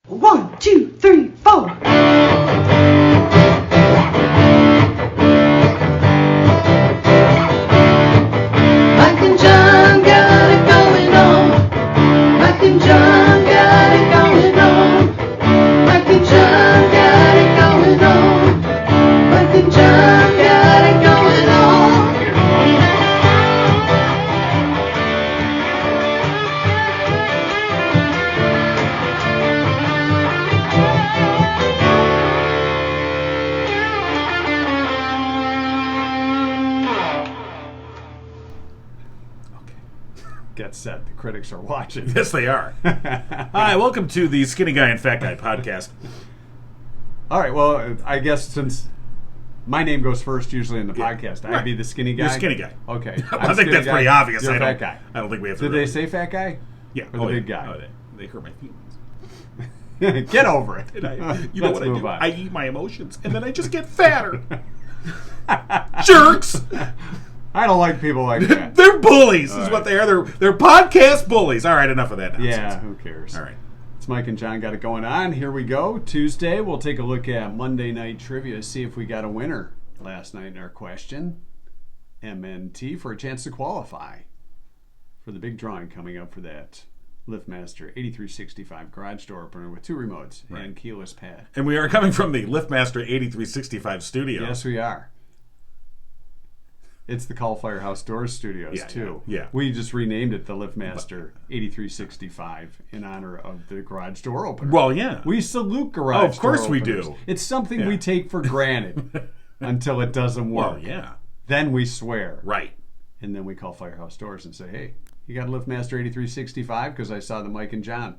1, 2, 3, 4. Mike and John got it going on. Mike and John got it going on. Mike and John got it going on. Mike and John got it going on. Get set. The critics are watching. Yes, they are. Hi, welcome to the Skinny Guy and Fat Guy podcast. All right, well, I guess since my name goes first usually in the podcast, Right. I'd be the skinny guy. You're skinny guy. Okay. I think that's pretty obvious. You're I fat don't, guy. I don't think we have to Did really... they say fat guy? Yeah. Or the big guy? Oh, they hurt my feelings. Get over it. And you know Let's what I move do? on. I eat my emotions, and then I just get fatter. Jerks! I don't like people like that. They're bullies, is All what right. they are. They're podcast bullies. All right, enough of that nonsense. Yeah, who cares? All right. It's Mike and John got it going on. Here we go. Tuesday, we'll take a look at Monday Night Trivia, see if we got a winner last night in our question. MNT for a chance to qualify for the big drawing coming up for that LiftMaster 8365 garage door opener with 2 remotes and keyless pad. And we are coming from the LiftMaster 8365 studio. Yes, we are. It's the Call Firehouse Doors Studios, too. yeah. We just renamed it the LiftMaster 8365 in honor of the garage door opener. Well, yeah. We salute garage Oh, of course door we openers. do. It's something Yeah. we take for granted until it doesn't work. Well, yeah. Then we swear. Right. And then we call Firehouse Doors and say, hey, you got a LiftMaster 8365? Because I saw the Mike and John,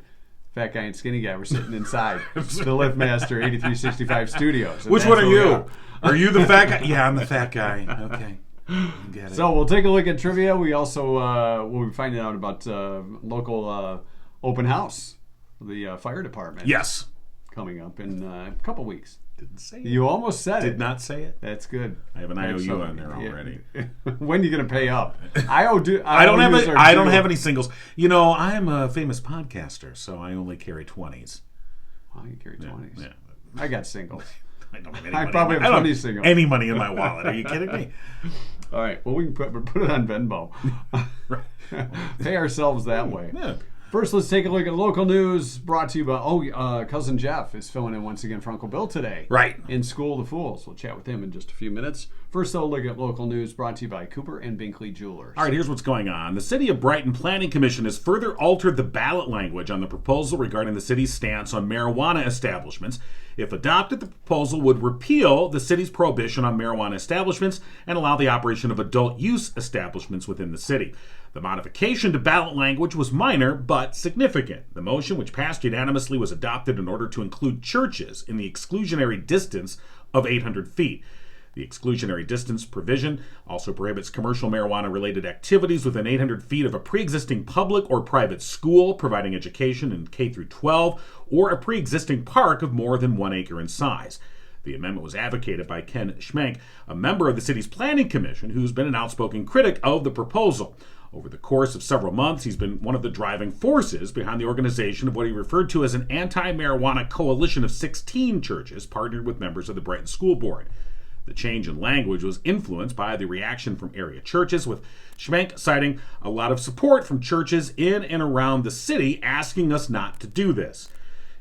fat guy and skinny guy, were sitting inside the LiftMaster 8365 studios. And Which that's one are where we you? Are you the fat guy? Yeah, I'm the fat guy. Okay. Get it. So we'll take a look at trivia. We also will be finding out about local open house, the fire department. Yes. Coming up in a couple weeks. Didn't say it. You almost said it. Did not say it. That's good. I have an IOU on there already. When are you going to pay up? I don't IOUs have any singles. You know, I'm a famous podcaster, so I only carry 20s. Oh, you carry 20s. Yeah. I got singles. I don't have any I money. probably in have my, I don't 20 have singles. any money in my wallet. Are you kidding me? All right. Well, we can put it on Venmo. Pay ourselves that way. Yeah. First, let's take a look at local news brought to you by, Cousin Jeff is filling in once again for Uncle Bill today. Right. In School of the Fools. We'll chat with him in just a few minutes. First, though, look at local news brought to you by Cooper and Binkley Jewelers. All right, here's what's going on. The City of Brighton Planning Commission has further altered the ballot language on the proposal regarding the city's stance on marijuana establishments. If adopted, the proposal would repeal the city's prohibition on marijuana establishments and allow the operation of adult use establishments within the city. The modification to ballot language was minor but significant. The motion, which passed unanimously, was adopted in order to include churches in the exclusionary distance of 800 feet. The exclusionary distance provision also prohibits commercial marijuana-related activities within 800 feet of a pre-existing public or private school providing education in K through 12 or a pre-existing park of more than 1 acre in size. The amendment was advocated by Ken Schmenk, a member of the city's planning commission who's been an outspoken critic of the proposal. Over the course of several months, he's been one of the driving forces behind the organization of what he referred to as an anti-marijuana coalition of 16 churches partnered with members of the Brighton School Board. The change in language was influenced by the reaction from area churches, with Schmenk citing a lot of support from churches in and around the city asking us not to do this.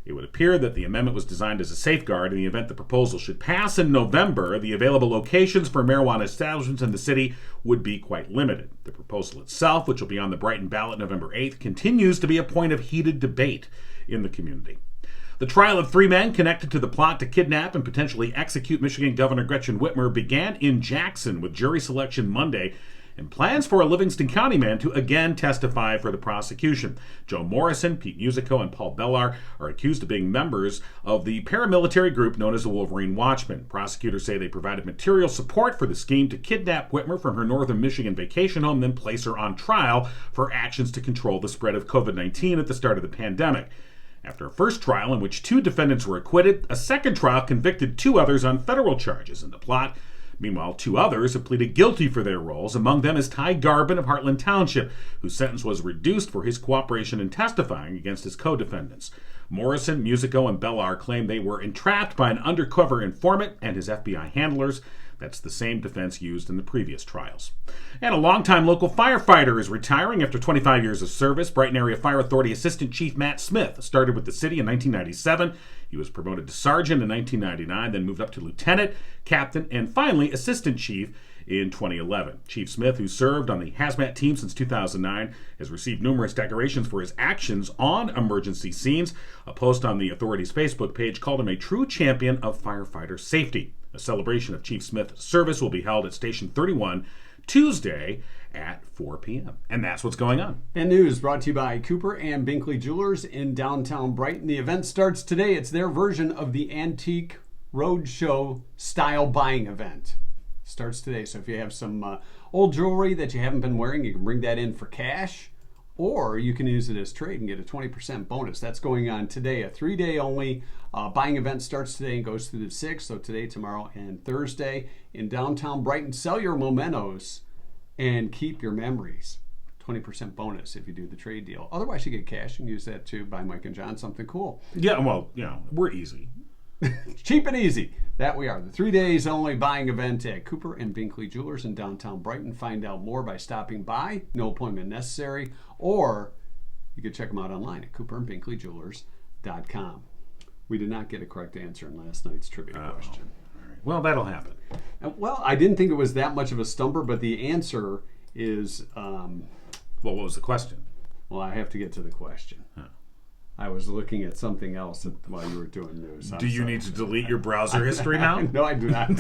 It would appear that the amendment was designed as a safeguard in the event the proposal should pass in November. The available locations for marijuana establishments in the city would be quite limited. The proposal itself, which will be on the Brighton ballot November 8th, continues to be a point of heated debate in the community. The trial of 3 men connected to the plot to kidnap and potentially execute Michigan Governor Gretchen Whitmer began in Jackson with jury selection Monday and plans for a Livingston County man to again testify for the prosecution. Joe Morrison, Pete Musico, and Paul Bellar are accused of being members of the paramilitary group known as the Wolverine Watchmen. Prosecutors say they provided material support for the scheme to kidnap Whitmer from her northern Michigan vacation home, then place her on trial for actions to control the spread of COVID-19 at the start of the pandemic. After a first trial in which 2 defendants were acquitted, a second trial convicted 2 others on federal charges in the plot. Meanwhile, 2 others have pleaded guilty for their roles. Among them is Ty Garbin of Heartland Township, whose sentence was reduced for his cooperation in testifying against his co-defendants. Morrison, Musico, and Bellar claim they were entrapped by an undercover informant and his FBI handlers. That's the same defense used in the previous trials. And a longtime local firefighter is retiring after 25 years of service. Brighton Area Fire Authority Assistant Chief Matt Smith started with the city in 1997. He was promoted to sergeant in 1999, then moved up to lieutenant, captain, and finally assistant chief in 2011. Chief Smith, who served on the hazmat team since 2009, has received numerous decorations for his actions on emergency scenes. A post on the authority's Facebook page called him a true champion of firefighter safety. A celebration of Chief Smith's service will be held at Station 31 Tuesday at 4 p.m. And that's what's going on. And news brought to you by Cooper and Binkley Jewelers in downtown Brighton. The event starts today. It's their version of the Antique Roadshow style buying event. Starts today. So if you have some old jewelry that you haven't been wearing, you can bring that in for cash, or you can use it as trade and get a 20% bonus. That's going on today. A 3-day only buying event starts today and goes through the 6th. So today, tomorrow, and Thursday in downtown Brighton. Sell your mementos and keep your memories. 20% bonus if you do the trade deal. Otherwise, you get cash and use that to buy Mike and John something cool. Yeah, well, we're easy. Cheap and easy. That we are. The 3 days only buying event at Cooper and Binkley Jewelers in downtown Brighton. Find out more by stopping by. No appointment necessary. Or you can check them out online at cooperandbinkleyjewelers.com. We did not get a correct answer in last night's trivia question. All right. Well, that'll happen. Well, I didn't think it was that much of a stumper, but the answer is... Well, what was the question? Well, I have to get to the question. Huh. I was looking at something else while you were doing news. Do you need to delete your browser history now? No, I do not.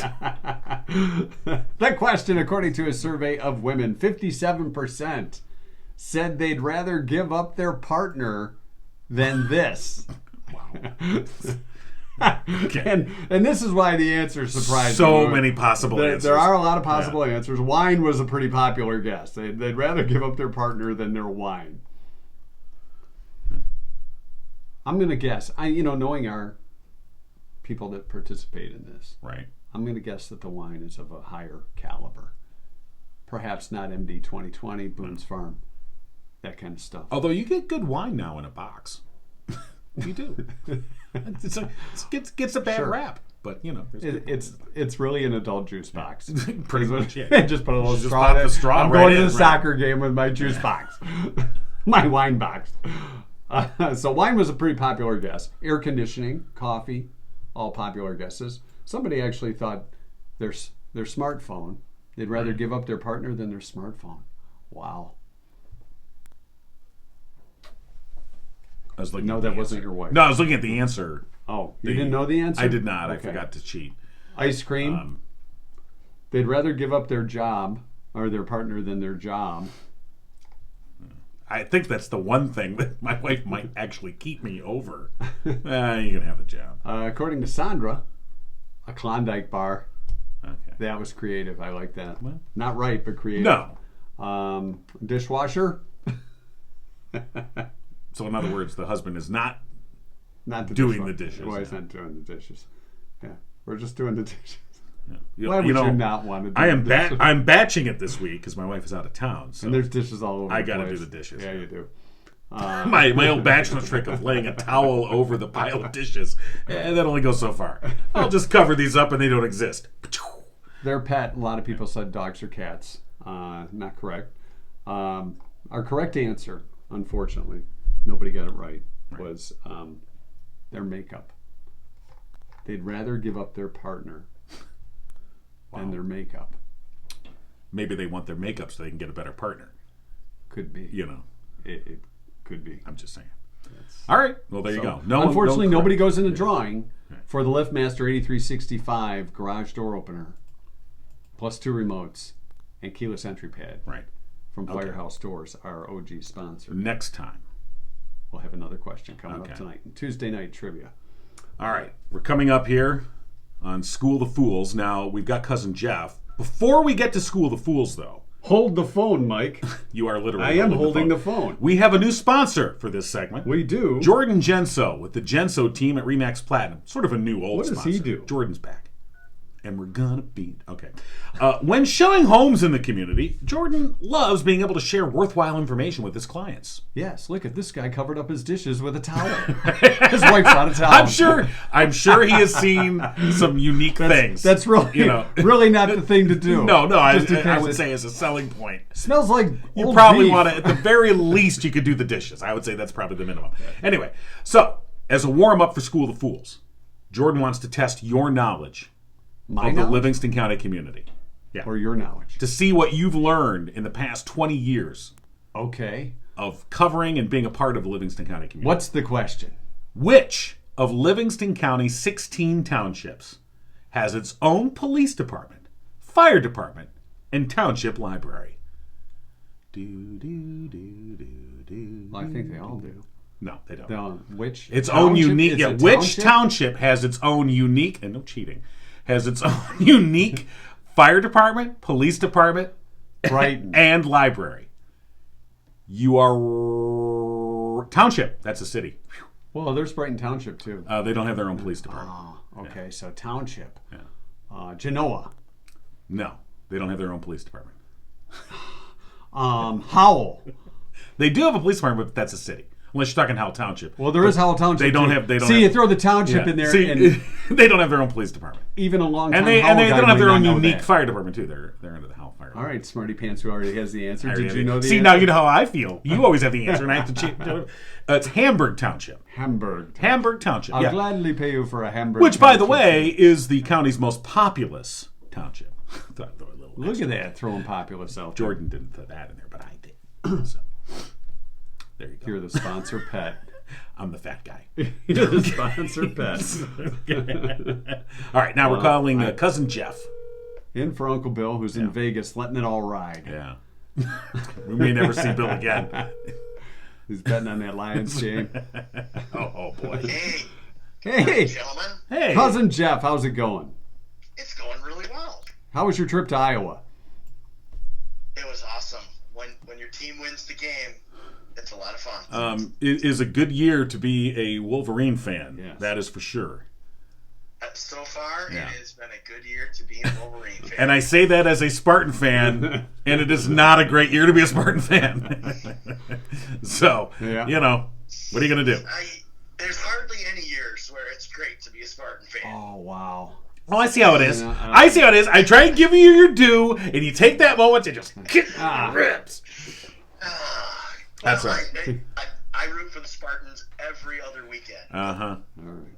The question, according to a survey of women, 57% said they'd rather give up their partner than this. Wow. Okay. And this is why the answer surprised me. So many possible answers. There are a lot of possible answers. Wine was a pretty popular guess. They'd rather give up their partner than their wine. I'm going to guess, knowing our people that participate in this, right? I'm going to guess that the wine is of a higher caliber. Perhaps not MD 2020, Boone's Farm, that kind of stuff. Although you get good wine now in a box. You do. It gets a bad rap, but it's really an adult juice box. Pretty much. Yeah. Just put a little Just straw in it. the straw. I'm going to the soccer game with my juice box, my wine box. So wine was a pretty popular guess. Air conditioning, coffee, all popular guesses. Somebody actually thought their smartphone. They'd rather give up their partner than their smartphone. Wow. I was looking. No, that wasn't your wife. No, I was looking at the answer. Oh, you didn't know the answer? I did not. Okay. I forgot to cheat. Ice cream. They'd rather give up their job or their partner than their job. I think that's the one thing that my wife might actually keep me over. You can have a job. According to Sandra, a Klondike bar. Okay. That was creative. I like that. Well, not right, but creative. No. Dishwasher. So in other words, the husband is not doing the dishes. Why is not doing the dishes? Yeah, we're just doing the dishes. Yeah. Why would you not want to do I'm batching it this week because my wife is out of town. So and there's dishes all over I the got to place. do the dishes. Yeah, you do. My old bachelor trick of laying a towel over the pile of dishes, that only goes so far. I'll just cover these up and they don't exist. Their pet, a lot of people said dogs or cats. Not correct. Our correct answer, unfortunately, nobody got it right, was their makeup. They'd rather give up their partner than their makeup. Maybe they want their makeup so they can get a better partner. Could be. It could be. I'm just saying. All right. Well, there you go. Unfortunately, nobody goes in the drawing for the LiftMaster 8365 garage door opener, plus 2 remotes, and keyless entry pad. Right. From Firehouse Doors, our OG sponsor. Next time. We'll have another question coming up tonight. Tuesday night trivia. All right. We're coming up here on School the Fools. Now, we've got Cousin Jeff. Before we get to School the Fools, though. Hold the phone, Mike. You are literally I am holding the phone. We have a new sponsor for this segment. We do. Jordan Genso with the Genso team at Remax Platinum. Sort of a new old sponsor. What does he do? Jordan's back. And we're gonna beat. Okay. When showing homes in the community, Jordan loves being able to share worthwhile information with his clients. Yes, look at this guy covered up his dishes with a towel. His wife's out of town. I'm sure he has seen some unique things. That's really, really not the thing to do. No, I would say as a selling point. Smells like you old probably beef. want to, at the very least, you could do the dishes. I would say that's probably the minimum. Anyway, so as a warm up for School of Fools, Jordan wants to test your knowledge of the Livingston County community. Yeah. Or your knowledge. To see what you've learned in the past 20 years. Okay. Of covering and being a part of the Livingston County community. What's the question? Which of Livingston County's 16 townships has its own police department, fire department, and township library? Well, I think they all do. No, they don't. Which its township? own unique? It's Yeah, which township has its own unique? And no cheating. Has its own unique fire department, police department, Brighton, and library. You are township. That's a city. Well, there's Brighton Township too. They don't have their own police department. Oh, okay. So township. Yeah. Genoa. No, they don't have their own police department. Howell. They do have a police department, but that's a city. Unless you're talking Howell Township. Well, there is Howell Township. They don't too. have. They don't. See, have, you throw the township in there, and they don't have their own police department. Even a long time. And they Howell don't guy have their might own not know unique that. fire department too. They're under the Howell Fire Department. All right, Smarty Pants, who already has the answer. Did you know the See, answer? now you know how I feel. You always have the answer, and I have to cheat. It's Hamburg Township. Hamburg Township. I'll yeah. gladly pay you for a Hamburg. Which, by the Township. way, is the county's most populous township. Look at that, throwing populace out there. Jordan didn't put that in there, but I did. So, there you go. You're the sponsor pet. I'm the fat guy. You're the sponsor pet. All right, now we're calling Cousin Jeff. In for Uncle Bill, who's in Vegas, letting it all ride. Yeah. We may never see Bill again. He's betting on that Lions game. Oh, boy. Hey, gentlemen. Hey. Cousin Jeff, how's it going? It's going really well. How was your trip to Iowa? It was awesome. When your team wins the game, it's a lot of fun. It is a good year to be a Wolverine fan. Yes. That is for sure. So far, it has been a good year to be a Wolverine fan. And I say that as a Spartan fan, and it is not a great year to be a Spartan fan. So, you know, what are you going to do? There's hardly any years where it's great to be a Spartan fan. Oh, wow. Oh, I see how it is. I see how it is. I try and give you your due, and you take that moment and just kick ribs. That's right. I root for the Spartans every other weekend. Uh-huh.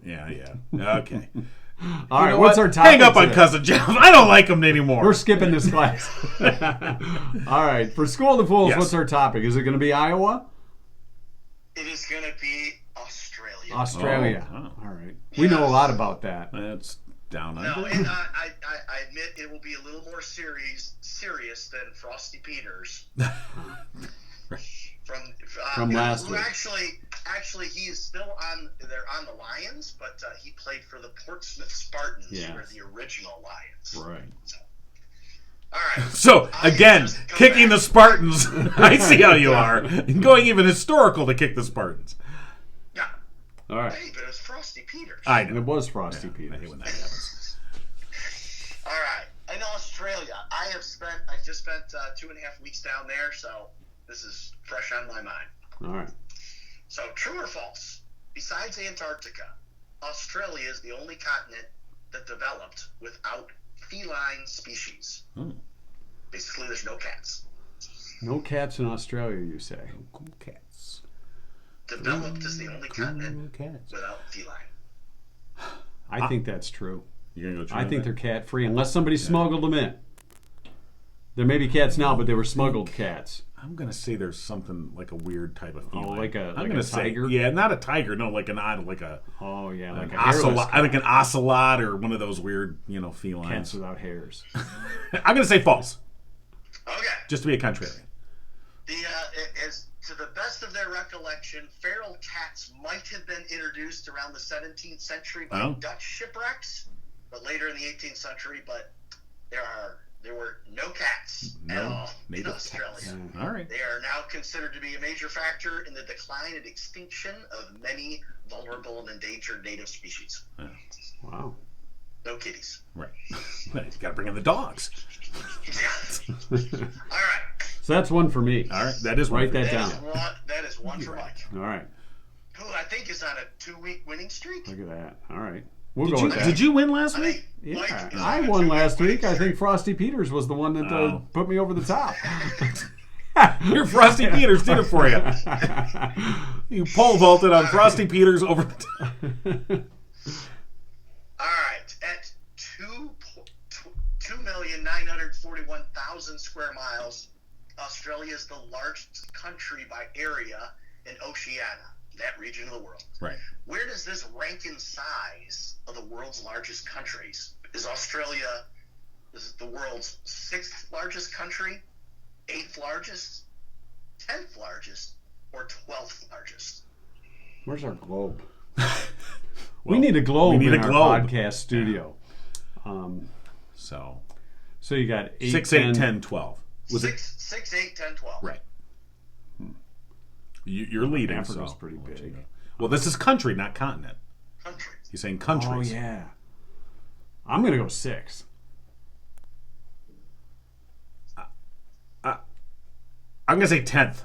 Yeah. Okay. All right, what's our topic Hang up on today? Cousin Jeff. I don't like him anymore. We're skipping this class. All right, for School of the Fools, what's our topipic? Is it going to be Iowa? It is going to be Australia. Australia. Oh. All right. We know a lot about that. That's down under. No, and I admit it will be a little more serious than Frosty Peters. From last week. Actually, he is still on the Lions, but he played for the Portsmouth Spartans, who are the original Lions. Right. So, all right. So, again, kicking the Spartans. I see how you are. And going even historical to kick the Spartans. Yeah. All right. Hey, but it was Frosty Peters. I know. It was Frosty Peters. I hate when that happens. All right. In Australia, I just spent 2.5 weeks down there, so this is fresh on my mind. All right. So, true or false? Besides Antarctica, Australia is the only continent that developed without feline species. Basically, there's no cats. No cats in Australia, you say? Cool cats. Developed is the only continent without feline. I think that's true. You're gonna go try I think that? they're cat-free, unless somebody smuggled them in. There may be cats now, but they were smuggled cats. I'm gonna say there's something like a weird type of feline. like a I'm gonna say tiger? yeah, not a tiger. No, like an Oh yeah, like an a hairless ocelot. cat. Like an ocelot or one of those weird, felines. Cats without hairs. I'm gonna say false, Okay. just to be a contrarian. As to the best of their recollection, feral cats might have been introduced around the 17th century by Dutch shipwrecks, but later in the 18th century. But there were no cats at all in Australia. Cats. All right. They are now considered to be a major factor in the decline and extinction of many vulnerable and endangered native species. Wow. No kitties. Right. You got to bring in the dogs. All right. So that's one for me. All right. That is one Write for you. that down. That is one for Mike. All right. Who I think is on a 2-week winning streak. Look at that. All right. We'll go with that. Did you win last I week? think Yeah, Mike is I on a won 2-week last winning week. I think streak. Frosty Peters was the one that Oh. put me over the top. Your Frosty Peters did it for you. You pole vaulted on Frosty Peters over the top. All right, at 2,941,000 square miles, Australia is the largest country by area in Oceania, that region of the world. Right. Where does this rank in size of the world's largest countries? Is Australia the world's 6th largest country, 8th largest, 10th largest, or 12th largest? Where's our globe? We need a globe we need in a our globe. podcast studio. So So you got 8, 6, 10, 8, 10, 12. Was it 6, 8, 10, 12. right? You're leading. Africa's so pretty I'll let you big. know. Well, this is country, not continent. Countries. He's saying Oh, countries. yeah. I'm going to go 6. I'm gonna say 10th.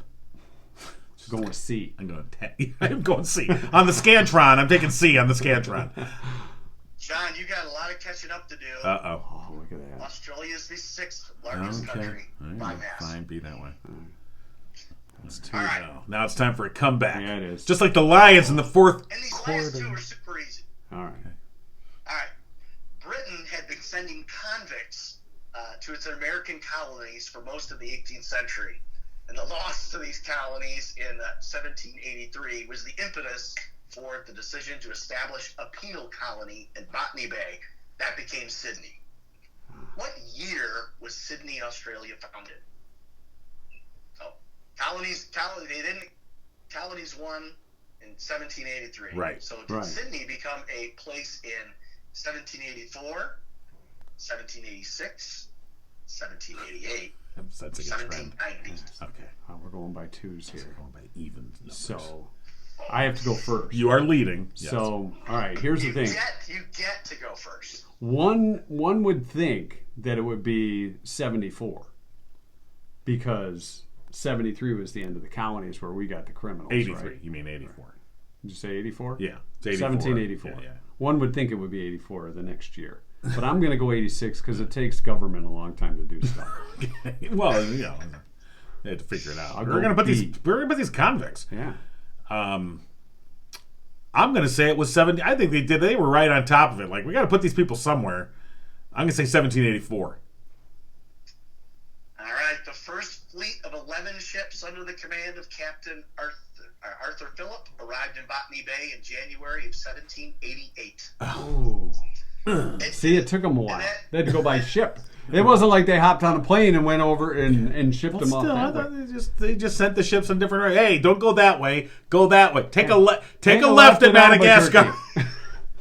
Going with C. I'm going 10. I'm going C on the Scantron. I'm taking C on the Scantron. John, you got a lot of catching up to do. Uh-oh. Oh, look at that. Australia is the 6th largest country by mass. Fine, be that way. That's 2. All right. Now it's time for a comeback. Yeah, it is. Just like the Lions in the 4th And these quarter. last 2 are super easy. All right. All right. Britain had been sending convicts to its American colonies for most of the 18th century. And the loss to these colonies in 1783 was the impetus for the decision to establish a penal colony in Botany Bay. That became Sydney. What year was Sydney, Australia founded? Oh, colonies won in 1783. Right. So did Right. Sydney become a place in 1784, 1786, 1788, That's a good trend. 1790? Okay. Oh, we're going by 2s here. Going by even numbers. So I have to go first. You are leading. Yes. So, all right, here's the You thing. get to go first. One would think that it would be 74 because 73 was the end of the colonies where we got the criminals, 83. right? You mean 84? Did you say 84? Yeah. It's 84. 1784. Yeah, yeah. One would think it would be 84 the next year. But I'm going to go 86 because it takes government a long time to do stuff. Well, you know, they had to figure it out. I'll We're go gonna put B. these convicts. Yeah. I'm gonna say it was 70. I think they were right on top of it. Like, we got to put these people somewhere. I'm gonna say 1784. All right, the first fleet of 11 ships under the command of Captain Arthur Phillip arrived in Botany Bay in January of 1788. Oh. See, it took them a while. They had to go by ship. It wasn't like they hopped on a plane and went over and shipped them off. Still, I that thought way. they just sent the ships in different ways. Hey, don't go that way. Go that way. Take a left at Albuquerque. Madagascar.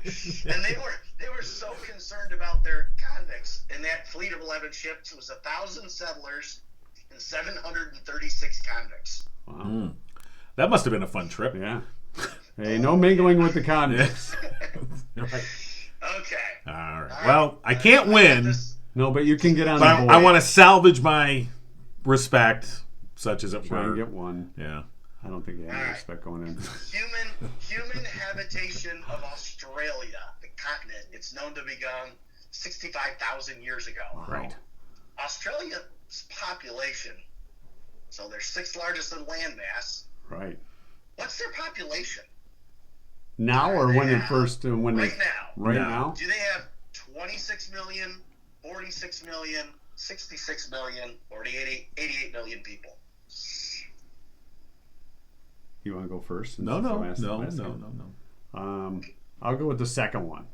And they were so concerned about their convicts. In that fleet of 11 ships was 1,000 settlers and 736 convicts. Wow. That must have been a fun trip. Yeah. Hey, no mingling with the convicts. Right. Okay. All right. Well, I can't win, No, but you can get on but the board. I want to salvage my respect, such as it Try and were. get one. Yeah. I don't think you have any Alright. respect going in. Human habitation of Australia, the continent, it's known to begun 65,000 years ago. Right. Australia's population, so they're 6th largest in landmass. Right. What's their population Now or when it first when right they now? right No. now? Do they have 26 million, 46 million, 66 million, or 88 million people? You want to go first? No. I'll go with the second one.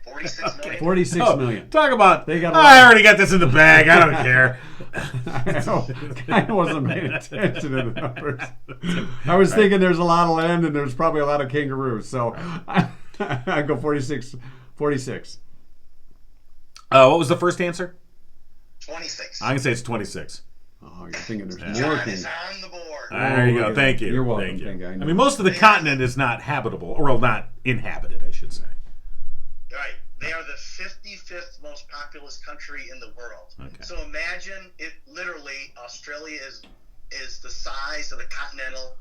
46 million? 46 Oh, million. talk about. They got a I lot. already got this in the bag. I don't care. I wasn't paying attention to the numbers. I was thinking there's a lot of land and there's probably a lot of kangaroos. So I go 46. 46. What was the first answer? 26. I'm gonna say it's 26. Oh, you're thinking there's more John kangaroos. is on the board. There you look go. at Thank that. you. You're welcome. Thank you. Thank you. I I know. mean, most of the continent is not habitable, or well, not inhabited, I should say. All right. They are the 55th most populous country in the world. Okay. So imagine it. Literally, Australia is the size of the continental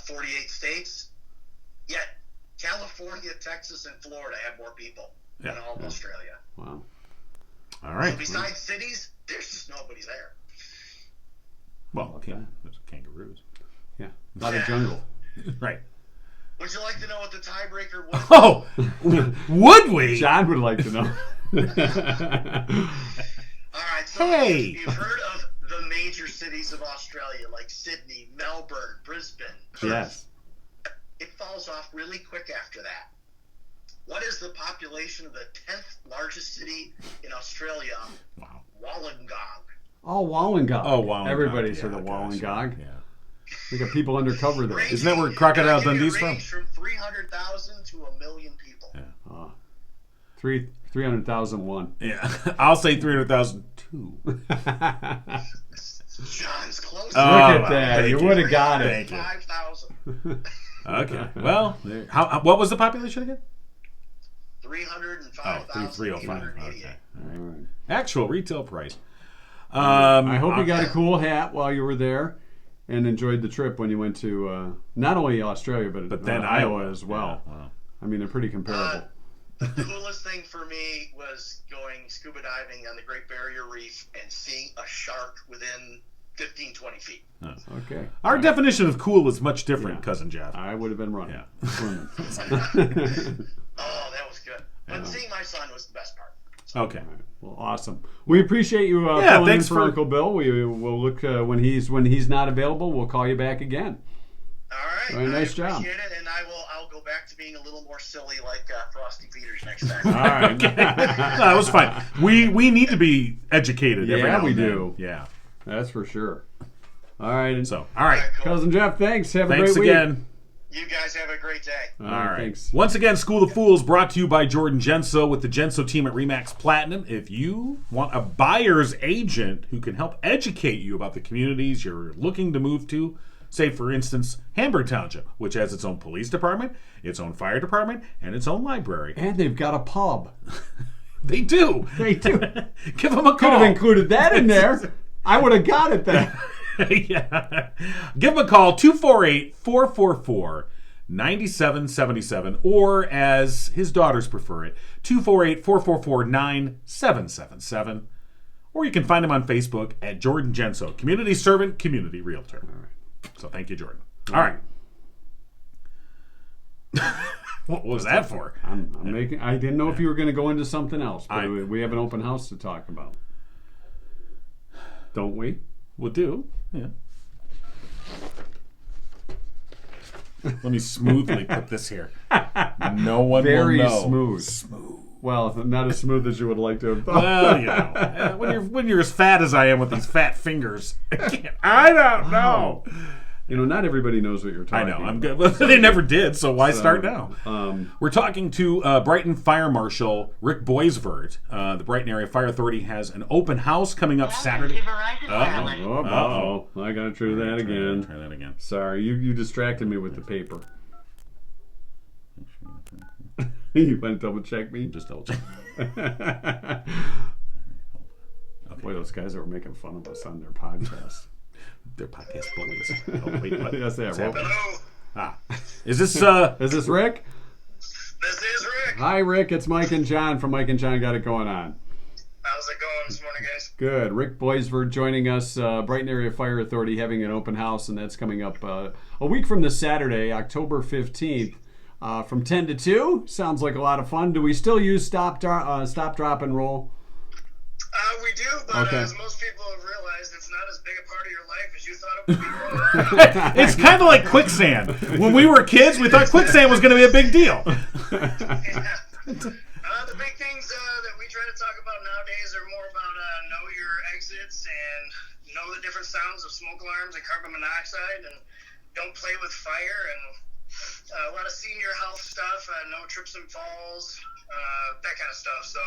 48 states. Yet California, Texas, and Florida have more people than all of Australia. Wow. All right. So besides cities, there's just nobody there. Well, okay. There's kangaroos. Yeah. A lot of jungle. Right. Would you like to know what the tiebreaker was? Oh, would we? John would like to know. All right. So Hey. you've heard of the major cities of Australia, like Sydney, Melbourne, Brisbane. Perth. Yes. It falls off really quick after that. What is the population of the 10th largest city in Australia? Wow. Wollongong. Oh, Wollongong. Oh, Wollongong. Everybody's heard of gosh, Wollongong. Yeah. We got people undercover there. Isn't that where Crocodile Dundee's from? Range from 300,000 to 1 million people. Yeah. 300,001. Yeah. I'll say 300,002. John's close. Look at that. thank You you. would have got it. Thank you. 5,000. Okay. Well, what was the population again? 305,888. Okay. All right. Actual retail price. I hope you got a cool hat while you were there and enjoyed the trip when you went to not only Australia, but then Iowa as well. Yeah, wow. I mean, they're pretty comparable. The coolest thing for me was going scuba diving on the Great Barrier Reef and seeing a shark within 15, 20 feet. Okay. Our definition of cool is much different, Yeah. Cousin Jeff. I would have been running. Yeah. Swimming. Oh, that was good. But seeing my son was the best part. Okay. Well, awesome. We appreciate you filling in thanks for for- Uncle Bill. We'll look when he's not available. We'll call you back again. All right. Very nice job. I appreciate it, and I'll go back to being a little more silly like Frosty Peters next time. All right. No, that was fine. We need to be educated. every Yeah, now we and then. do. Yeah. That's for sure. All right. And So, all right. Cool. Cousin Jeff, thanks. Have a Thanks great week. again. You guys have a great day. All All right. right. Thanks. Once again, School of Fools brought to you by Jordan Genso with the Genso team at Remax Platinum. If you want a buyer's agent who can help educate you about the communities you're looking to move to, say, for instance, Hamburg Township, which has its own police department, its own fire department, and its own library. And they've got a pub. They do. They do. Give them a Could call. have included that in there. I would have got it then. Yeah. Give them a call, 248-444-9777, or as his daughters prefer it, 248-444-9777. Or you can find him on Facebook at Jordan Genso, Community Servant, Community Realtor. All right. So thank you, Jordan. All right. What was that for? I'm making. I didn't know if you were going to go into something else, but I- we have an open house to talk about, don't we? We'll do. Yeah. Let me smoothly put this here. No one Very will know. smooth. Smooth. Well, not as smooth as you would like to have thought. Well, you know, when you're as fat as I am with these fat fingers, I don't know. You know, not everybody knows what you're I talking know. about. I'm good. Well, they never did, so why start now? Um, We're talking to Brighton Fire Marshal Rick Boisvert. The Brighton Area Fire Authority has an open house coming up Saturday. uh-oh. I got to try that again. Try that again. Sorry, you distracted me with the paper. You want to double check me? Just double check. Boy, those guys that were making fun of us on their podcast. Their podcast bullies. Oh, wait, what? Yes, they are. What's Well, happening? Hello. Is this is this Rick? This is Rick. Hi, Rick. It's Mike and John from Mike and John Got It Going On. How's it going this morning, guys? Good. Rick Boisvert joining us, Brighton Area Fire Authority having an open house, and that's coming up a week from this Saturday, October 15th, from 10 to 2. Sounds like a lot of fun. Do we still use stop, drop, and roll? We do, but Okay. as most people have realized, it's not as big a part of your life as you thought it would be. It's kind of like quicksand. When we were kids, we thought quicksand was going to be a big deal. Yeah. The big things that we try to talk about nowadays are more about know your exits and know the different sounds of smoke alarms and carbon monoxide, and don't play with fire, and a lot of senior health stuff, no trips and falls, that kind of stuff. So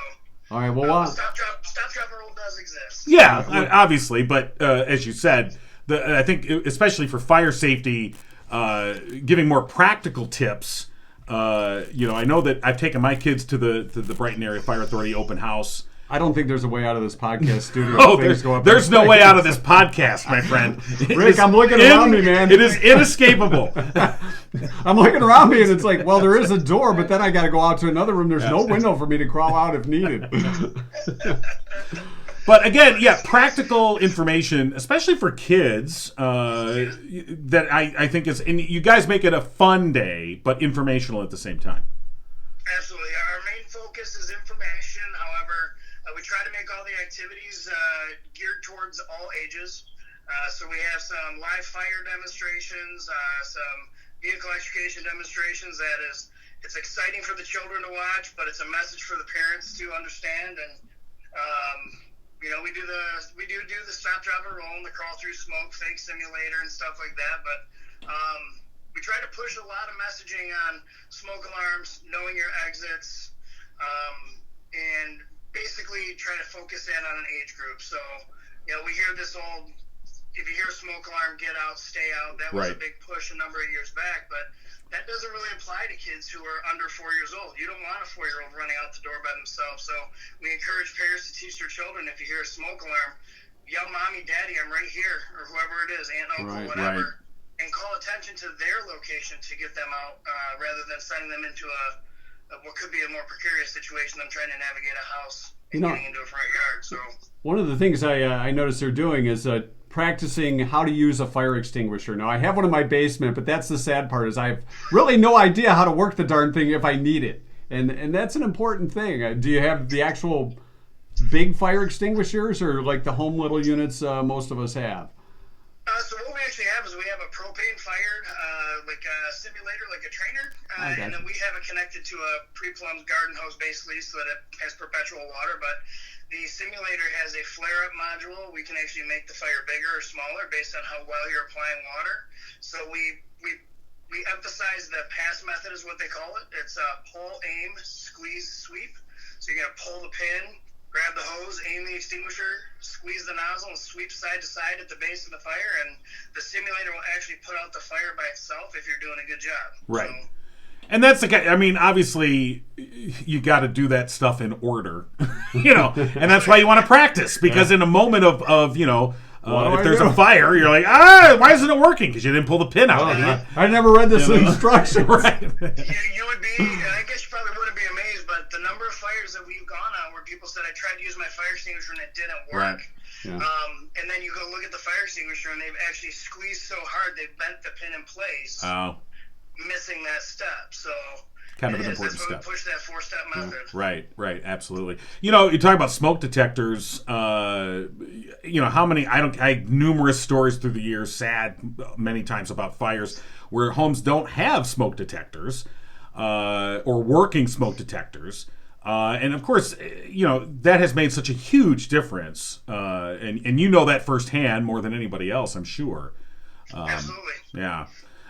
All right, well, stop, drop, and roll does exist. Yeah, obviously, but as you said, I think especially for fire safety, giving more practical tips I know that I've taken my kids to the Brighton Area Fire Authority open house. I don't think there's a way out of this podcast studio. Oh, there's no way out of this podcast, my friend. Rick, I'm looking around me, man. It is inescapable. I'm looking around me, and it's like, well, there is a door, but then I got to go out to another room. There's no window for me to crawl out if needed. But again, practical information, especially for kids, that I think is, and you guys make it a fun day, but informational at the same time. Absolutely. Our main focus is information. However, we try to make all the activities geared towards all ages. So we have some live fire demonstrations, some vehicle education demonstrations. It's exciting for the children to watch, but it's a message for the parents to understand. And we do the stop, drop, and roll, and the crawl through smoke, fake simulator, and stuff like that. But we try to push a lot of messaging on smoke alarms, knowing your exits, and basically try to focus in on an age group. So, we hear this old, if you hear a smoke alarm, get out, stay out. That was a big push a number of years back, but that doesn't really apply to kids who are under 4 years old. You don't want a 4-year-old running out the door by themselves. So we encourage parents to teach their children, if you hear a smoke alarm, yell, "Mommy, Daddy, I'm right here," or whoever it is, aunt, uncle, whatever, and call attention to their location to get them out, rather than sending them into what could be a more precarious situation than trying to navigate a house and getting into a front yard. So one of the things I noticed they're doing is practicing how to use a fire extinguisher. Now, I have one in my basement, but that's the sad part, is I have really no idea how to work the darn thing if I need it. And that's an important thing. Do you have the actual big fire extinguishers, or like the home little units most of us have? So what we actually have is we have a propane-fired, like a simulator, like a trainer, and then we have it connected to a pre-plumbed garden hose, basically, so that it has perpetual water. But the simulator has a flare-up module. We can actually make the fire bigger or smaller based on how well you're applying water. So we emphasize the pass method, is what they call it. It's pull, aim, squeeze, sweep. So you're going to pull the pin, grab the hose, aim the extinguisher, squeeze the nozzle, and sweep side to side at the base of the fire. And the simulator will actually put out the fire by itself if you're doing a good job. Right. So, and that's obviously you got to do that stuff in order, and that's why you want to practice, because in a moment of if there's a fire, you're like, why isn't it working? Because you didn't pull the pin out. I never read this instruction. Right. You would be, I guess you probably wouldn't be amazed, but the number of fires that we've gone on where people said, I tried to use my fire extinguisher and it didn't work. Right. Yeah. And then you go look at the fire extinguisher and they've actually squeezed so hard they bent the pin in place, missing that step. So kind of an important step. That's why we push that 4-step method. Right, absolutely. You talk about smoke detectors. How many? I numerous stories through the years, sad many times, about fires where homes don't have smoke detectors or working smoke detectors. And of course, that has made such a huge difference. And you know that firsthand more than anybody else, I'm sure. Absolutely. Yeah.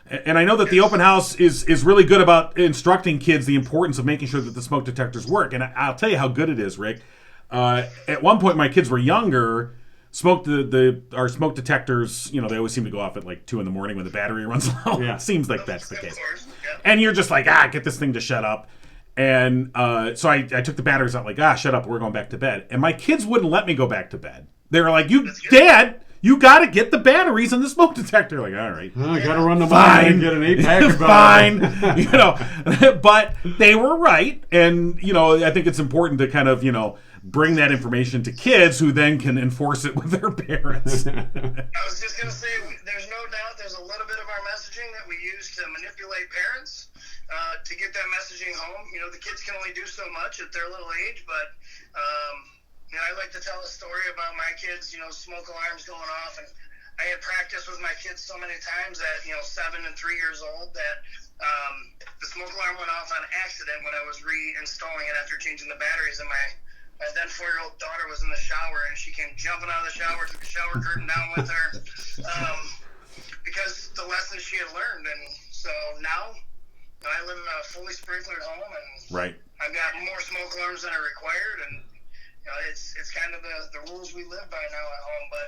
And I know that the open house is really good about instructing kids the importance of making sure that the smoke detectors work. And I'll tell you how good it is, Rick. At one point, my kids were younger. Our smoke detectors, they always seem to go off at like 2 a.m. when the battery runs low. Yeah. It seems like that's the case. And you're just like, get this thing to shut up. And so I took the batteries out, like, shut up, we're going back to bed. And my kids wouldn't let me go back to bed. They were like, Dad, you got to get the batteries in the smoke detector. Like, all right. I got to run the mine and get an 8-pack of Fine. But they were right. And, I think it's important to kind of, bring that information to kids who then can enforce it with their parents. I was just going to say, there's no doubt there's a little bit of our messaging that we use to manipulate parents to get that messaging home. The kids can only do so much at their little age, but I like to tell a story about my kids, smoke alarms going off, and I had practiced with my kids so many times at 7 and 3 years old that the smoke alarm went off on accident when I was reinstalling it after changing the batteries, and my then 4-year-old daughter was in the shower, and she came jumping out of the shower, took the shower curtain down with her, because the lessons she had learned. And so now I live in a fully sprinklered home, and I've got more smoke alarms than are required, and it's kind of the rules we live by now at home. But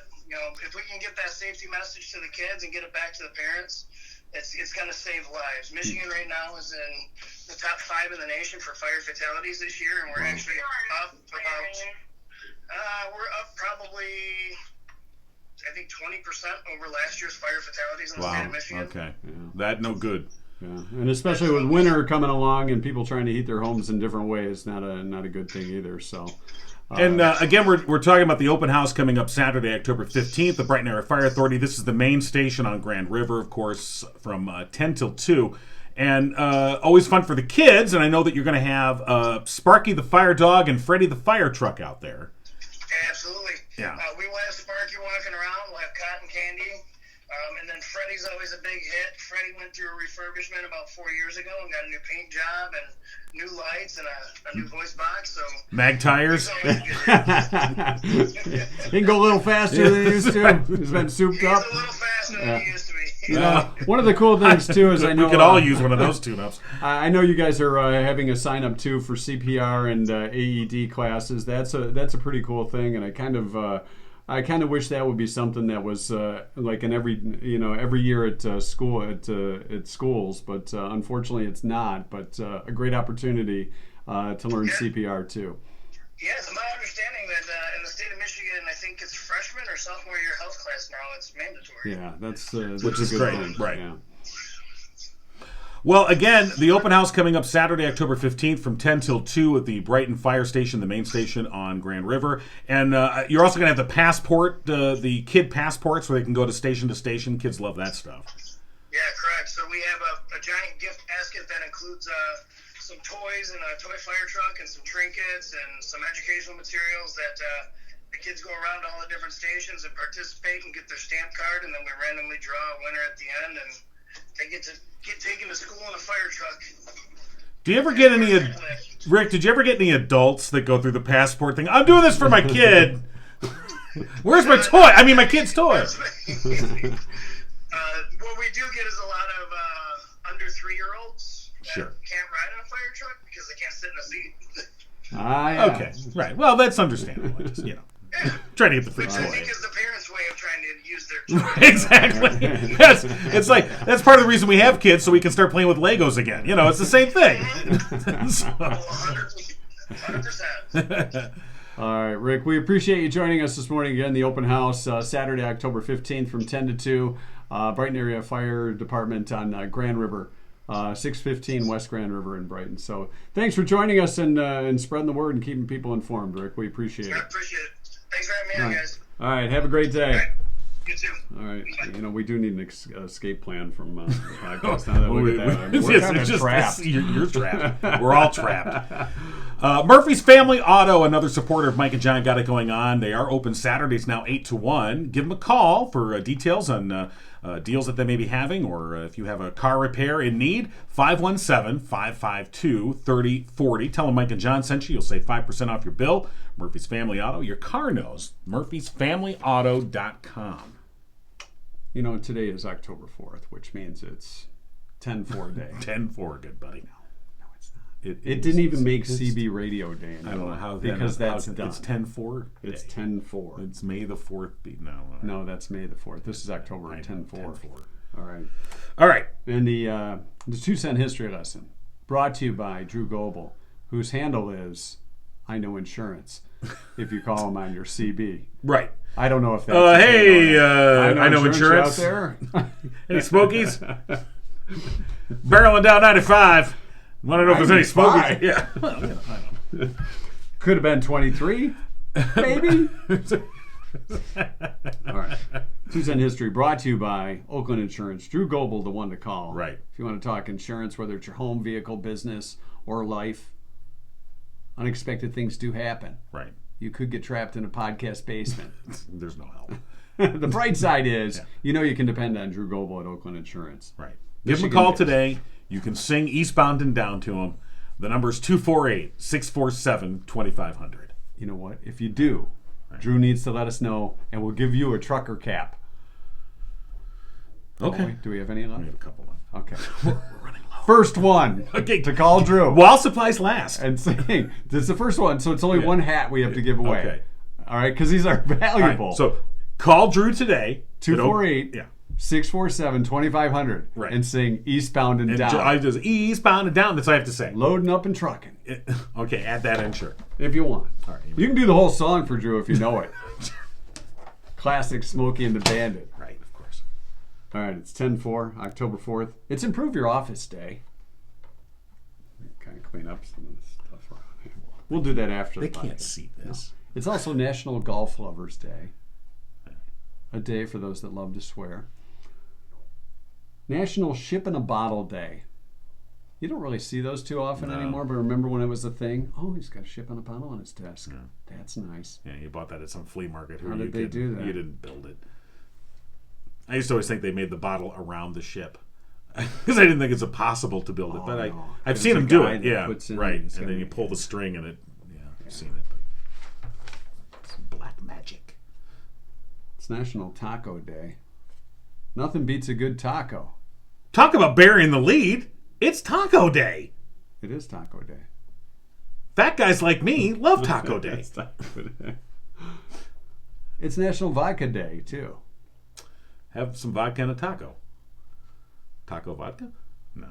if we can get that safety message to the kids and get it back to the parents, it's going to save lives. Michigan right now is in the top 5 in the nation for fire fatalities this year, and we're actually up we're up probably, I think, 20% over last year's fire fatalities in the state of Michigan. Okay. Yeah. That no good. Yeah, and especially with winter coming along and people trying to heat their homes in different ways, not a good thing either. So, and again, we're talking about the open house coming up Saturday, October 15th. The Brighton Area Fire Authority. This is the main station on Grand River, of course, from 10 till 2, and always fun for the kids. And I know that you're going to have Sparky the fire dog and Freddie the fire truck out there. Absolutely. Yeah. We will have Sparky walking around. We'll have cotton candy. And then Freddie's always a big hit. Freddie went through a refurbishment about 4 years ago and got a new paint job and new lights and a new voice box. So Mag tires. he can go a little faster than he used to. He's been souped up. He's a little faster than he used to be. One of the cool things too is I know we could all use one of those tune-ups. I know you guys are having a sign up too for CPR and AED classes. That's a pretty cool thing, and I kind of wish that would be something that was like in every year at school at schools, but unfortunately it's not. But a great opportunity to learn CPR too. Yeah, it's my understanding that in the state of Michigan, I think it's freshman or sophomore year health class now. It's mandatory. Yeah, that's which is a good great, thing. right? Yeah. Well, again, the open house coming up Saturday, October 15th from 10 till 2 at the Brighton Fire Station, the main station on Grand River. And you're also going to have the passport, the kid passports where they can go to station. Kids love that stuff. Yeah, correct. So we have a giant gift basket that includes some toys and a toy fire truck and some trinkets and some educational materials that the kids go around all the different stations and participate and get their stamp card, and then we randomly draw a winner at the end, and they get to get taken to school in a fire truck. Do you ever get any, Rick, did you ever get any adults that go through the passport thing? I'm doing this for my kid. Where's my toy? I mean, my kid's toy. What we do get is a lot of under 3-year-olds that can't ride on a fire truck because they can't sit in a seat. Yeah. Okay, right. Well, that's understandable. Just, trying to get the free Which toy. I think is the parents' way of trying to use their toy. Exactly. Yes. It's like, that's part of the reason we have kids, so we can start playing with Legos again. It's the same thing. 100%. All right, Rick, we appreciate you joining us this morning again. The open house, Saturday, October 15th from 10 to 2, Brighton Area Fire Department on Grand River, 615 West Grand River in Brighton. So thanks for joining us and spreading the word and keeping people informed, Rick. We appreciate it. I appreciate it. Thanks for having me on, guys. All right, have a great day. All right. You too. All right, we do need an escape plan from the podcast. Now that we look at that, we're kind of trapped. You're trapped. We're all trapped. Murphy's Family Auto, another supporter of Mike and John, got it going on. They are open Saturdays now, 8 to 1. Give them a call for details on deals that they may be having, or if you have a car repair in need, 517-552-3040. Tell them Mike and John sent you. You'll save 5% off your bill. Murphy's Family Auto. Your car knows. Murphy'sFamilyAuto.com. Today is October 4th, which means it's 10-4 day. 10-4, good buddy. No, it's not. It didn't even make CB Radio Day anymore. I don't know how. Because that's done. It's 10-4. It's 10-4. It's May the 4th. No, that's May the 4th. This is October 10-4. All right. And the 2-cent history lesson brought to you by Drew Goebel, whose handle is I Know Insurance. If you call him on your CB, right? I don't know if that's. I know insurance. Out there. Any Smokies? Barreling down 95. Want to know if there's any Smokies? Yeah. Well, I don't know. Could have been 23, maybe. All right. 2-cent history brought to you by Oakland Insurance. Drew Goebel, the one to call. Right. If you want to talk insurance, whether it's your home, vehicle, business, or life, unexpected things do happen. Right. You could get trapped in a podcast basement. There's no help. The bright side is, you can depend on Drew Goebel at Oakland Insurance. Right. Give him a call today. You can sing Eastbound and Down to him. The number is 248-647-2500. You know what? If you do, Drew needs to let us know, and we'll give you a trucker cap. Okay. Do we have any left? We have a couple left. Okay. We're running low. First one to call Drew. While supplies last. And saying, this is the first one, so it's only one hat we have to give away. Okay. All right, because these are valuable. Right, so call Drew today. 248 647-2500 Right. and sing Eastbound and And Down. I just eastbound and down. That's what I have to say. Loading up and trucking, Okay, add that in, sure. if you want. All right. You can do the whole song for Drew if you know it. Classic Smokey and the Bandit. Right, of course. All right, it's 10-4, October 4th. It's Improve Your Office Day. Kind of clean up some of this stuff around here. We'll do that after They the can't podcast. see this. It's also National Golf Lovers Day. A day for those that love to swear. National Ship in a Bottle Day. You don't really see those too often anymore, but remember when it was a thing? Oh, he's got a ship in a bottle on his desk. Yeah. That's nice. Yeah, you bought that at some flea market. How did they do that? You didn't build it. I used to always think they made the bottle around the ship because I didn't think it's impossible to build it. But no. I've There's seen a them do guy it. that Yeah, puts in- right. it's And then gotta you be- pull the string and it. Yeah, I've seen it. But it's black magic. It's National Taco Day. Nothing beats a good taco. Talk about burying the lead. It's Taco Day. It is Taco Day. Fat guys like me love Taco Day. It's Taco Day. It's National Vodka Day, too. Have some vodka and a taco. Taco vodka? No.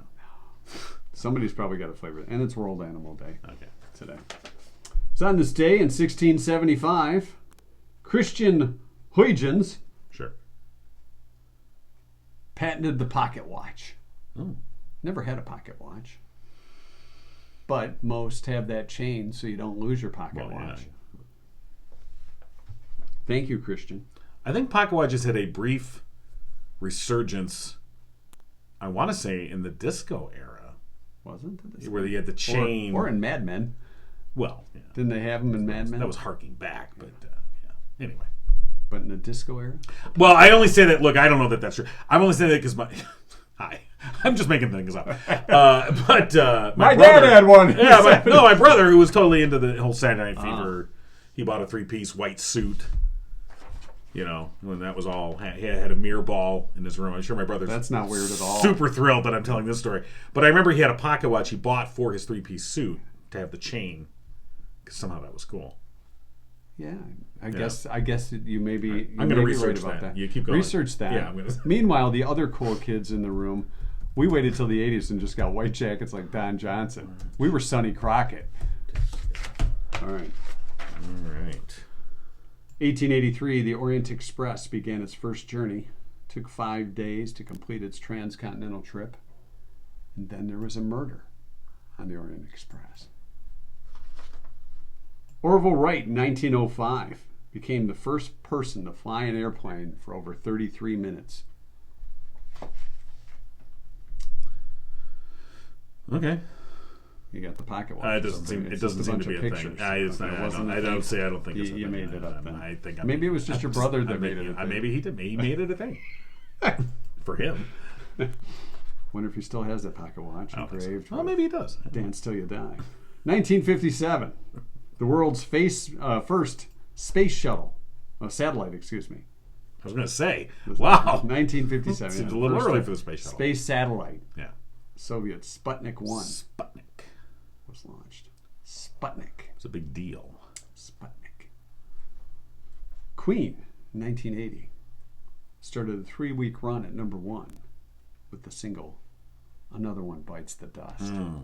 Somebody's probably got a flavor. And it's World Animal Day Okay. today. It's on this day in 1675, Christian Huygens Sure. patented the pocket watch. Oh. Never had a pocket watch. But most have that chain so you don't lose your pocket Well, yeah. watch. Thank you, Christian. I think pocket watches had a brief resurgence, I want to say, in the disco era, Wasn't it? where you had the chain. Or in Mad Men. Well, yeah. Didn't they have them in Mad Men? That was harking back, but yeah. Anyway. But in the disco era? Well, I only say that. Look, I don't know that that's true. I'm only saying that because my. Hi. I'm just making things up. But my dad brother, had one. Yeah, my brother, who was totally into the whole Saturday Night Fever, he bought a 3-piece white suit. You know, when that was all, he had a mirror ball in his room. I'm sure my brother's That's not weird at all. super thrilled that I'm telling this story. But I remember he had a pocket watch he bought for his 3-piece suit to have the chain, because somehow that was cool. Yeah, I guess you may be. You I'm may gonna be research right about that. that. You keep going. Research that. Yeah, I'm gonna- Meanwhile, the other cool kids in the room, we waited till the '80s and just got white jackets like Don Johnson. We were Sonny Crockett. All right. All right. 1883, the Orient Express began its first journey. Took 5 days to complete its transcontinental trip, and then there was a murder on the Orient Express. Orville Wright, in 1905, became the first person to fly an airplane for over 33 minutes. Okay. You got the pocket watch. It doesn't seem. It It's doesn't just a seem to bunch be of a thing. pictures. It's Okay, not, it I wasn't don't. a I don't thing. say. I don't think it's a You thing. made it up then. I think. Maybe it was just your brother that made it a thing. Maybe he did. He made it a thing. For him. Wonder if he still has that pocket watch I don't think so. engraved. Well, maybe he does. Dance Till You Die. 1957, the world's first space shuttle, satellite, excuse me. I was going to say. Wow. 1957. Seems yeah, a little first early for the space shuttle. Space satellite. Yeah. Soviet Sputnik 1 Sputnik. was launched. Sputnik. It's a big deal. Sputnik. Queen, 1980, started a 3-week run at number 1 with the single Another One Bites the Dust. Remember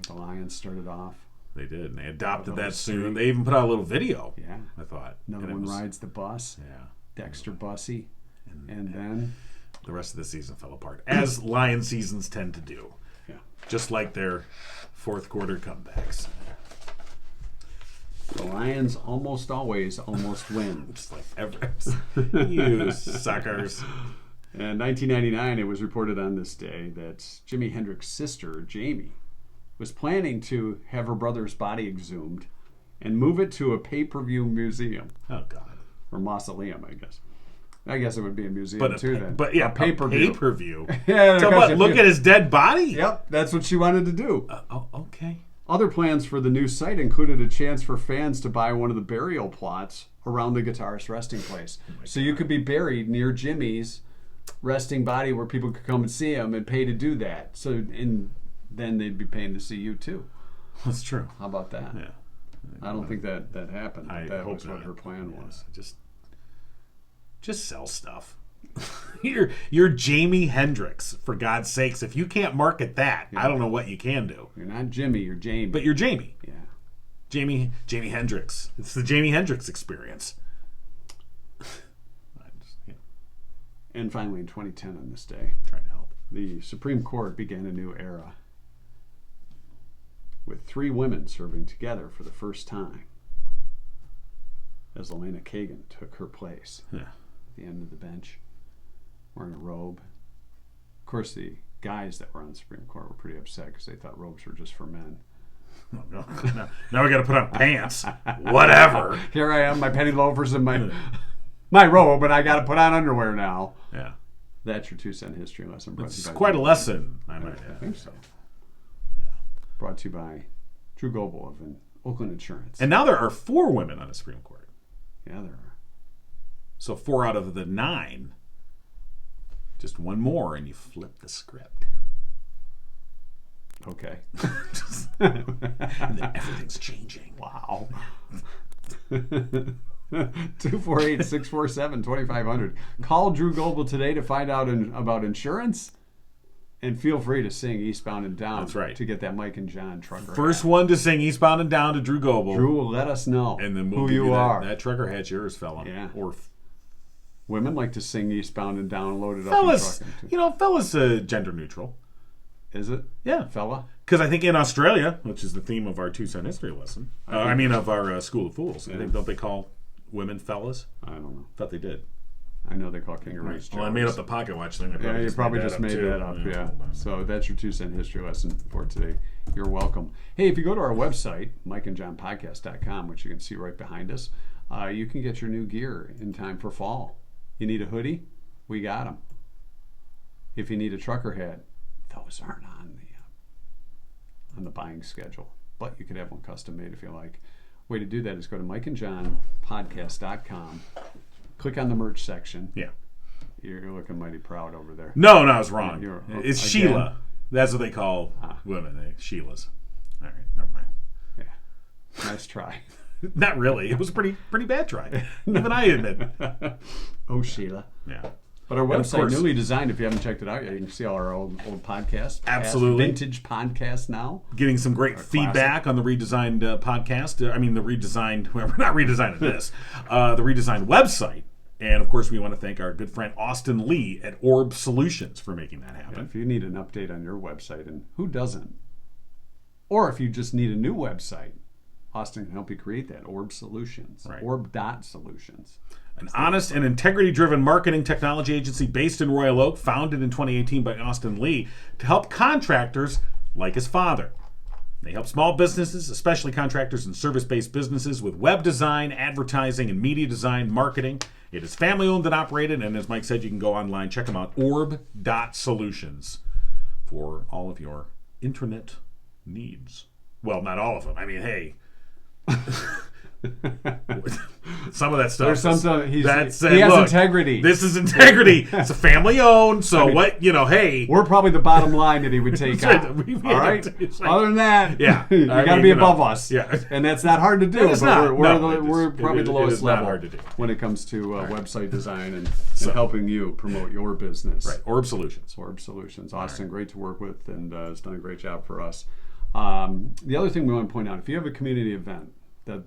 the Lions started off? They did. And they adopted Little that soon. string. They even put out a little video. Yeah. I thought. Another And it One was- Rides the Bus. Yeah. Dexter Bussey. And then, The rest of the season fell apart, as Lion seasons tend to do. yeah. Just like their fourth quarter comebacks. The Lions almost always win. Just like ever. You suckers. In 1999, it was reported on this day that Jimi Hendrix's sister, Jamie, was planning to have her brother's body exhumed and move it to a pay-per-view museum. Oh, God. Or mausoleum, I guess. I guess it would be a museum But too then. yeah, a pay-per-view. pay-per-view. Yeah, So because what, if look you- at his dead body? Yep, that's what she wanted to do. Oh, okay. Other plans for the new site included a chance for fans to buy one of the burial plots around the guitarist's resting place. So you could be buried near Jimmy's resting body where people could come and see him and pay to do that. So and then they'd be paying to see you too. That's true. How about that? Yeah. I don't think that happened. I that hope was what not. her plan Yeah, was. Just sell stuff. You're Jamie Hendrix, for God's sakes. If you can't market that, I don't know what you can do. You're not Jimmy, you're Jamie. But you're Jamie. Yeah. Jamie Hendrix. It's the Jamie Hendrix experience. And finally, in 2010 on this day, Trying to help. the Supreme Court began a new era with 3 women serving together for the first time as Elena Kagan took her place Yeah. at the end of the bench, wearing a robe. Of course, the guys that were on the Supreme Court were pretty upset because they thought robes were just for men. Oh, no. Now we got to put on pants. Whatever. Here I am, my penny loafers and my robe, and I got to put on underwear now. Yeah. That's your 2-cent history lesson. It's quite a lesson, I might I add. think so. Brought to you by Drew Goebel of Oakland Insurance. And now there are 4 women on the Supreme Court. Yeah, there are. So 4 out of the 9. Just one more, and you flip the script. Okay. And then everything's changing. Wow. 248-647-2500. Call Drew Goebel today to find out about insurance. And feel free to sing Eastbound and Down. That's right. To get that Mike and John trucker First hat. one to sing Eastbound and Down to Drew Goebel. Drew will let us know And then we'll who give you that, are. That trucker hat's yours, fella. Yeah. Or Women like to sing Eastbound and Down, loaded fellas. up in trucking. You know, fellas gender neutral. Is it? Yeah. Fella? Because I think in Australia, which is the theme of our 2-cent history lesson, of our School of Fools, I think, don't they call women fellas? I don't know. Thought they did. I know they call kangaroos. Well, I made up the pocket watch thing. Yeah, you probably just made too. that up. Yeah. Hold on. So that's your 2-cent history lesson for today. You're welcome. Hey, if you go to our website, mikeandjohnpodcast.com, which you can see right behind us, you can get your new gear in time for fall. You need a hoodie? We got them. If you need a trucker hat, those aren't on the buying schedule, but you could have one custom made if you like. Way to do that is go to mikeandjohnpodcast.com, click on the merch section. Yeah. You're looking mighty proud over there. No, I was wrong. It's again? Sheila. That's what they call women. Sheilas. All right, never mind. Yeah. Nice try. Not really. It was a pretty bad try. Even I admit. Oh, Sheila. Yeah. But our And of website, course- newly designed, if you haven't checked it out yet, you can see all our old podcasts. Absolutely. Vintage podcasts now. Getting some great feedback on the redesigned podcast. The redesigned, well, we're not redesigning this. The redesigned website. And, of course, we want to thank our good friend Austin Lee at Orb Solutions for making that happen. If you need an update on your website, and who doesn't? Or if you just need a new website, Austin can help you create that. Orb Solutions. Right. Orb.solutions. An honest and integrity-driven marketing technology agency based in Royal Oak, founded in 2018 by Austin Lee, to help contractors like his father. They help small businesses, especially contractors and service-based businesses, with web design, advertising, and media design marketing. It is family-owned and operated, and as Mike said, you can go online, check them out, orb.solutions, for all of your internet needs. Well, not all of them. I mean, hey... Some of that stuff. He has integrity. This is integrity. It's a family owned. So hey, we're probably the bottom line that he would take out. All right. Other than that, yeah, you got to be above us. Yeah, and that's not hard to do. It's but not. We're probably the lowest level hard to do. when it comes to website design and helping you promote your business. Right. Orb Solutions. Orb Solutions. Austin, great to work with, and has done a great job for us. The other thing we want to point out: if you have a community event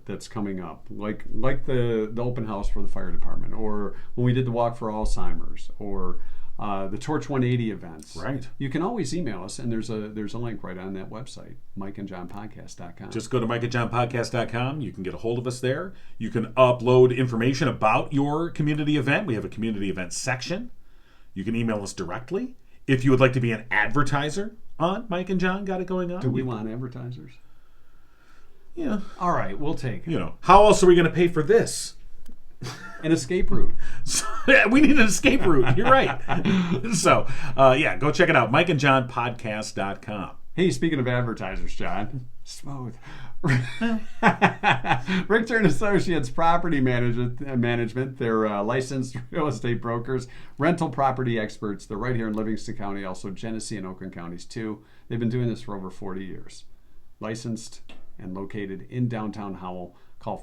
that's coming up, like the open house for the fire department, or when we did the walk for Alzheimer's, or the Torch 180 events, right? You can always email us, and there's a link right on that website, mikeandjohnpodcast.com. Just go to mikeandjohnpodcast.com. You can get a hold of us there. You can upload information about your community event. We have a community event section. You can email us directly. If you would like to be an advertiser on Mike and John Got It Going On. Do we want advertisers? Yeah. All right, we'll take it. How else are we going to pay for this? An escape route. We need an escape route. You're right. So, go check it out. MikeandJohnPodcast.com. Hey, speaking of advertisers, John. Smooth. Richter and Associates Property Management. They're licensed real estate brokers, rental property experts. They're right here in Livingston County, also Genesee and Oakland counties too. They've been doing this for over 40 years. Licensed and located in downtown Howell. Call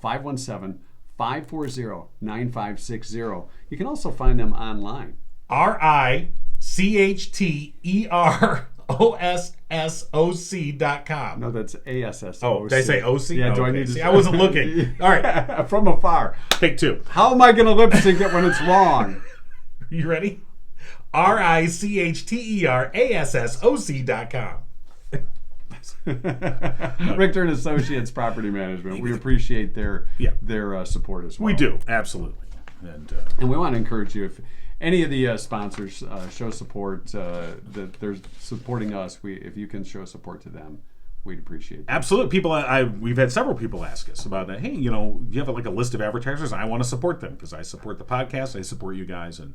540-9560. You can also find them online. RICHTEROSSOC.com. No, that's ASSOC. Oh, did I say OC? Yeah, do I Okay. need to See, say- I wasn't looking. All right. From afar. Take two. How am I going to lip sync it when it's wrong? You ready? RICHTERASSOC.com. Richter and Associates Property Management. We appreciate their support as well. We do, absolutely. And And we want to encourage you, if any of the sponsors show support, that they're supporting us, if you can show support to them, we'd appreciate that. absolutely, people. We've had several people ask us about that. Hey, do you have like a list of advertisers? I want to support them because I support the podcast. I support you guys, and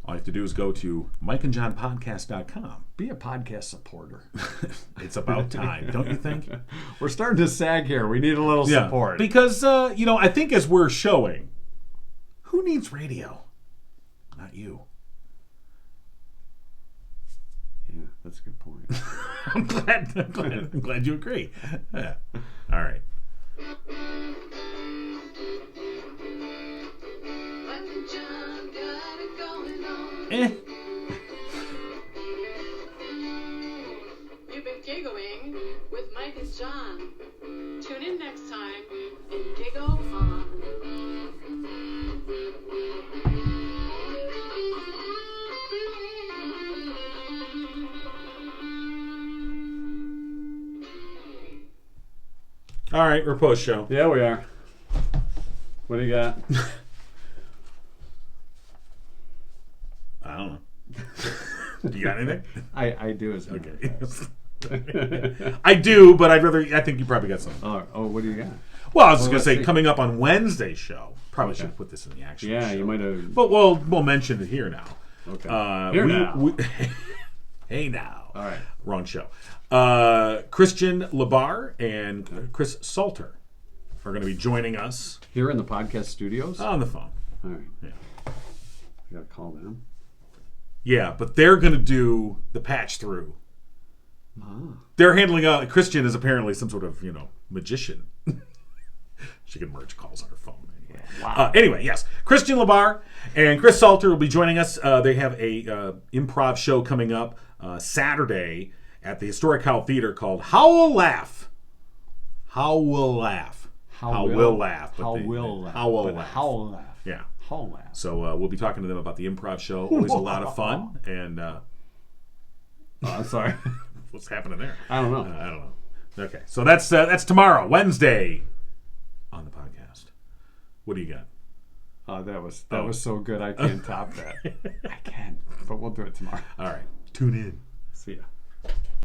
all you have to do is go to MikeandJohnPodcast.com. Be a podcast supporter. It's about time, don't you think? We're starting to sag here. We need a little support. Because I think as we're showing, who needs radio? Not you. Yeah, that's a good point. I'm glad you agree. Yeah. All right. Mike and John got it going on. You've been giggling with Mike and John. Tune in next time and giggle on. All right, we're post show. Yeah, we are. What do you got? I don't know. Do you got anything? I do as well. Okay. I do, but I think you probably got something. Oh, what do you got? Well, I was just going to let's say, see. coming up on Wednesday's show, probably should have put this in the action Yeah, show. you might have. But we'll mention it here now. Okay. Here now. Hey now. All right. Wrong show. Christian Labar and Chris Salter are going to be joining us Here in the podcast studios? on the phone. All right. Yeah. I got to call them. Yeah, but they're going to do the patch through. They're handling Christian is apparently some sort of, magician. She can merge calls on her phone. Anyway. Wow. Anyway, yes. Christian Labar and Chris Salter will be joining us. They have a improv show coming up Saturday at the Historic Howell Theater called How Will Laugh. How Will Laugh. How Will Laugh. How will laugh. How Will But Laugh. How will laugh. Yeah. How laugh. So we'll be talking to them about the improv show. Always a lot of fun. And I'm sorry. what's happening there? I don't know. I don't know. Okay, so that's tomorrow, Wednesday, on the podcast. What do you got? Oh, that was so good. I can't top that. I can, but we'll do it tomorrow. All right, tune in. See ya.